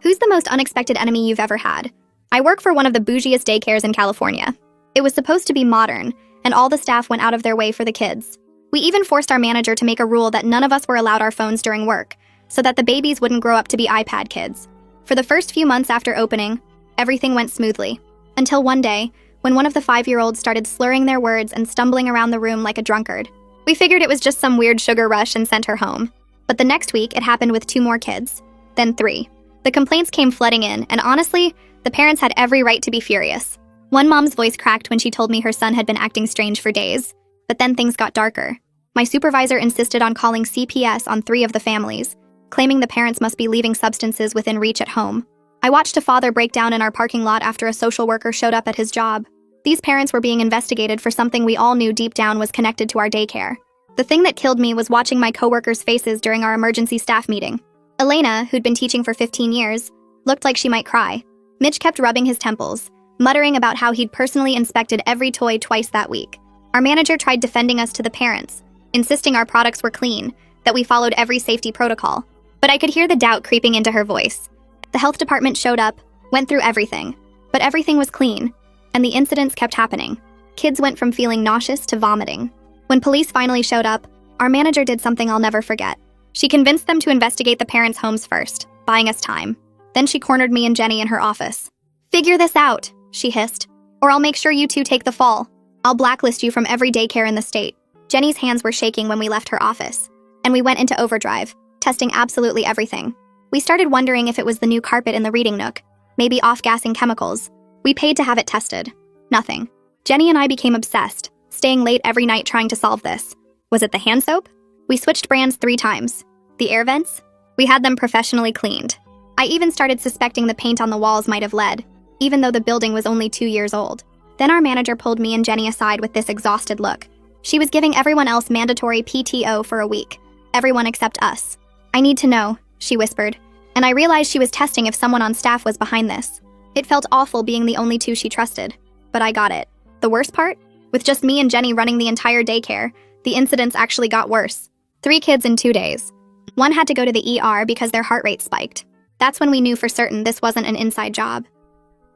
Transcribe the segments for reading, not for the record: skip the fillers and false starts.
Who's the most unexpected enemy you've ever had? I work for one of the bougiest daycares in California. It was supposed to be modern, and all the staff went out of their way for the kids. We even forced our manager to make a rule that none of us were allowed our phones during work, so that the babies wouldn't grow up to be iPad kids. For the first few months after opening, everything went smoothly. Until one day, when one of the 5-year-olds started slurring their words and stumbling around the room like a drunkard. We figured it was just some weird sugar rush and sent her home. But the next week, it happened with 2 more kids. Then 3. The complaints came flooding in, and honestly, the parents had every right to be furious. One mom's voice cracked when she told me her son had been acting strange for days. But then things got darker. My supervisor insisted on calling CPS on 3 of the families, claiming the parents must be leaving substances within reach at home. I watched a father break down in our parking lot after a social worker showed up at his job. These parents were being investigated for something we all knew deep down was connected to our daycare. The thing that killed me was watching my coworkers' faces during our emergency staff meeting. Elena, who'd been teaching for 15 years, looked like she might cry. Mitch kept rubbing his temples, muttering about how he'd personally inspected every toy twice that week. Our manager tried defending us to the parents, insisting our products were clean, that we followed every safety protocol. But I could hear the doubt creeping into her voice. The health department showed up, went through everything, but everything was clean, and the incidents kept happening. Kids went from feeling nauseous to vomiting. When police finally showed up, our manager did something I'll never forget. She convinced them to investigate the parents' homes first, buying us time. Then she cornered me and Jenny in her office. "Figure this out," she hissed, "or I'll make sure you 2 take the fall. I'll blacklist you from every daycare in the state." Jenny's hands were shaking when we left her office, and we went into overdrive, testing absolutely everything. We started wondering if it was the new carpet in the reading nook, maybe off-gassing chemicals. We paid to have it tested. Nothing. Jenny and I became obsessed, staying late every night trying to solve this. Was it the hand soap? We switched brands 3 times. The air vents? We had them professionally cleaned. I even started suspecting the paint on the walls might have lead, even though the building was only 2 years old. Then our manager pulled me and Jenny aside with this exhausted look. She was giving everyone else mandatory PTO for a week. Everyone except us. "I need to know," she whispered, and I realized she was testing if someone on staff was behind this. It felt awful being the only 2 she trusted, but I got it. The worst part? With just me and Jenny running the entire daycare, the incidents actually got worse. 3 kids in 2 days. One had to go to the ER because their heart rate spiked. That's when we knew for certain this wasn't an inside job.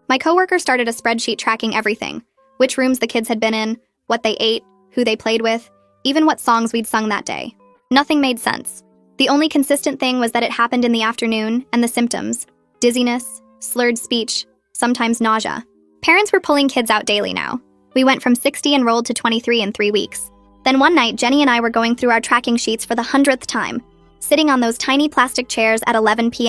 My coworker started a spreadsheet tracking everything: which rooms the kids had been in, what they ate, who they played with, even what songs we'd sung that day. Nothing made sense. The only consistent thing was that it happened in the afternoon, and the symptoms: dizziness, slurred speech, sometimes nausea. Parents were pulling kids out daily now. We went from 60 enrolled to 23 in 3 weeks. Then one night, Jenny and I were going through our tracking sheets for the 100th time, sitting on those tiny plastic chairs at 11 p.m.